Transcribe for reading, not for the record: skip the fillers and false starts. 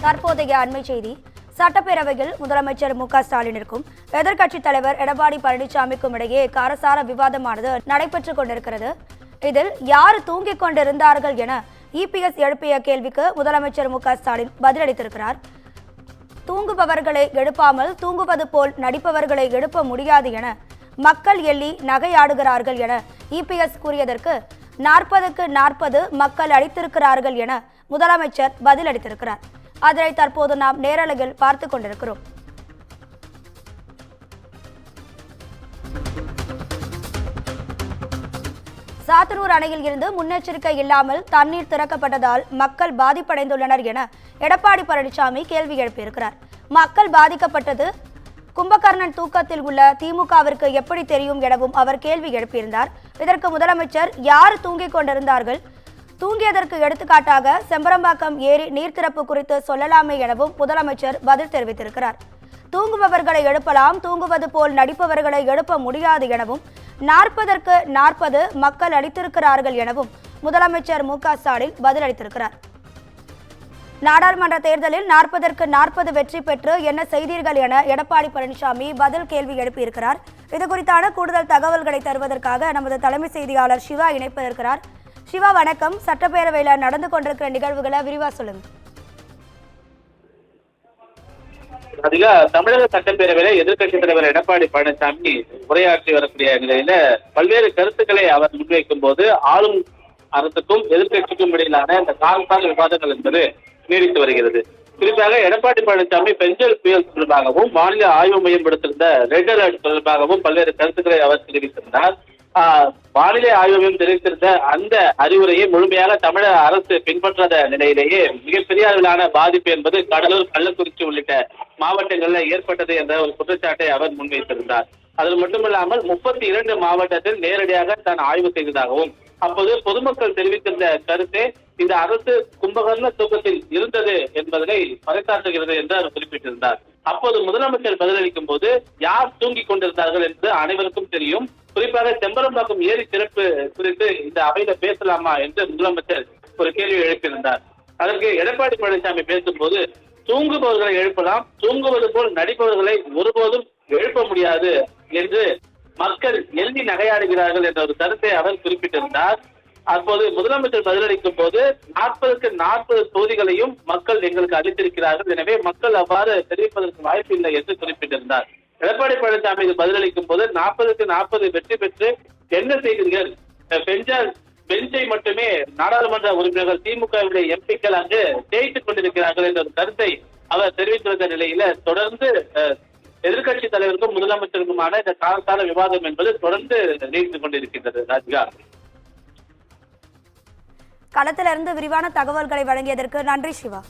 தற்போதைய அண்மை செய்தி. சட்டப்பேரவையில் முதலமைச்சர் மு.க.ஸ்டாலினிற்கும் எதிர்க்கட்சித் தலைவர் எடப்பாடி பழனிசாமிக்கும் இடையே காரசார விவாதமானது நடைபெற்றுக் கொண்டிருக்கிறது. இதில் யார் தூங்கிக் கொண்டிருந்தார்கள் என இபிஎஸ் எழுப்பிய கேள்விக்கு முதலமைச்சர் மு.க.ஸ்டாலின் பதிலளித்திருக்கிறார். தூங்குபவர்களை எழுப்பாமல் தூங்குவது போல் நடிப்பவர்களை எழுப்ப முடியாது என மக்கள் எள்ளி நகையாடுகிறார்கள் என இபிஎஸ் கூறியதற்கு 40க்கு 40 மக்கள் அளித்திருக்கிறார்கள் என முதலமைச்சர் பதிலளித்திருக்கிறார். அதனை தற்போது நாம் நேரலையில் பார்த்துக் கொண்டிருக்கிறோம். சாத்தனூர் அணையில் இருந்து முன்னெச்சரிக்கை இல்லாமல் தண்ணீர் திறக்கப்பட்டதால் மக்கள் பாதிப்படைந்துள்ளனர் என எடப்பாடி பழனிசாமி கேள்வி எழுப்பியிருக்கிறார். மக்கள் பாதிக்கப்பட்டது கும்பகர்ணன் தூக்கத்தில் உள்ள திமுகவிற்கு எப்படி தெரியும் எனவும் அவர் கேள்வி எழுப்பியிருந்தார். இதற்கு முதலமைச்சர் யார் தூங்கிக் கொண்டிருந்தார்கள், தூங்கியதற்கு எடுத்துக்காட்டாக செம்பரம்பாக்கம் ஏரி நீர் திறப்பு குறித்து சொல்லலாமே எனவும் முதலமைச்சர் பதில் தெரிவித்திருக்கிறார். தூங்குபவர்களை எழுப்பலாம், தூங்குவது போல் நடிப்பவர்களை எழுப்ப முடியாது எனவும் 40க்கு 40 மக்கள் அளித்திருக்கிறார்கள் எனவும் முதலமைச்சர் மு.க.ஸ்டாலின் பதிலளித்திருக்கிறார். நாடாளுமன்ற தேர்தலில் 40க்கு 40 வெற்றி பெற்று என்ன செய்தீர்கள் என எடப்பாடி பழனிசாமி பதில் கேள்வி எழுப்பியிருக்கிறார். இது குறித்தான கூடுதல் தகவல்களை தருவதற்காக நமது தலைமை செய்தியாளர் சிவா இணைப்பிருக்கிறார். சிவா வணக்கம். சட்டப்பேரவையில நடந்து கொண்டிருக்கிற நிகழ்வுகளை விரிவா சொல்லுங்க. தமிழக சட்டப்பேரவையில எதிர்க்கட்சித் தலைவர் எடப்பாடி பழனிசாமி உரையாற்றி வரக்கூடிய நிலையில பல்வேறு கருத்துக்களை அவர் முன்வைக்கும் போது ஆளும் அரசுக்கும் எதிர்க்கட்சிக்கும் இடையிலான இந்த காலசார விவாதங்கள் என்பது நீடித்து வருகிறது. குறிப்பாக எடப்பாடி பழனிசாமி பெஞ்சல் புயல் தொடர்பாகவும் மாநில ஆய்வு மையம் விடுத்திருந்த ரெட் அலர்ட் தொடர்பாகவும் பல்வேறு கருத்துக்களை அவர் தெரிவித்திருந்தார். வானிலை ஆய்வு மையம் தெரிவித்திருந்த அந்த அறிவுரையை முழுமையாக தமிழக அரசு பின்பற்றாத நிலையிலேயே மிகப்பெரிய அளவிலான பாதிப்பு என்பது கடலூர், கள்ளக்குறிச்சி உள்ளிட்ட மாவட்டங்களில் ஏற்பட்டது என்ற ஒரு குற்றச்சாட்டை அவர் முன்வைத்திருந்தார். அது மட்டுமில்லாமல் 32 மாவட்டத்தில் நேரடியாக தான் ஆய்வு செய்ததாகவும் அப்போது பொதுமக்கள் தெரிவித்திருந்த கருத்தை இந்த அரசு கும்பகர்ண தூக்கத்தில் இருந்தது என்பதனை பறைசாற்றுகிறது என்று அவர் குறிப்பிட்டிருந்தார். அப்போது முதலமைச்சர் பதிலளிக்கும் போது யார் தூங்கிக் கொண்டிருந்தார்கள் என்று அனைவருக்கும் தெரியும். குறிப்பாக செம்பரம்பாக்கம் ஏரி திறப்பு குறித்து இந்த அவையில பேசலாமா என்று முதலமைச்சர் ஒரு கேள்வி எழுப்பியிருந்தார். அதற்கு எடப்பாடி பழனிசாமி பேசும்போது தூங்குபவர்களை எழுப்பலாம், தூங்குவது போல் நடிப்பவர்களை ஒருபோதும் எழுப்ப முடியாது என்று மக்கள் எள்ளி நகையாடுகிறார்கள் என்ற ஒரு கருத்தை அவர் குறிப்பிட்டிருந்தார். அப்போது முதலமைச்சர் பதிலளிக்கும் போது 40க்கு 40 தொகுதிகளையும் மக்கள் எங்களுக்கு அளித்திருக்கிறார்கள், எனவே மக்கள் அவ்வாறு தெரிவிப்பதற்கு வாய்ப்பு இல்லை என்று குறிப்பிட்டிருந்தார். எடப்பாடி பழனிசாமி பதிலளிக்கும் போது 40க்கு 40 வெற்றி பெற்று என்ன செய்கிறீர்கள், பெஞ்சை மட்டுமே நாடாளுமன்ற உறுப்பினர்கள் திமுகவுடைய எம்பிக்கள் அங்கு ஜெயித்துக் கொண்டிருக்கிறார்கள் என்ற ஒரு கருத்தை அவர் தெரிவித்திருந்த நிலையில தொடர்ந்து எதிர்கட்சி தலைவருக்கும் முதலமைச்சருக்குமான இந்த காலசார விவாதம் என்பது தொடர்ந்து நீடித்துக் கொண்டிருக்கின்றது. ராஜிகா, களத்திலிருந்து விரிவான தகவல்களை வழங்கியதற்கு நன்றி சிவா.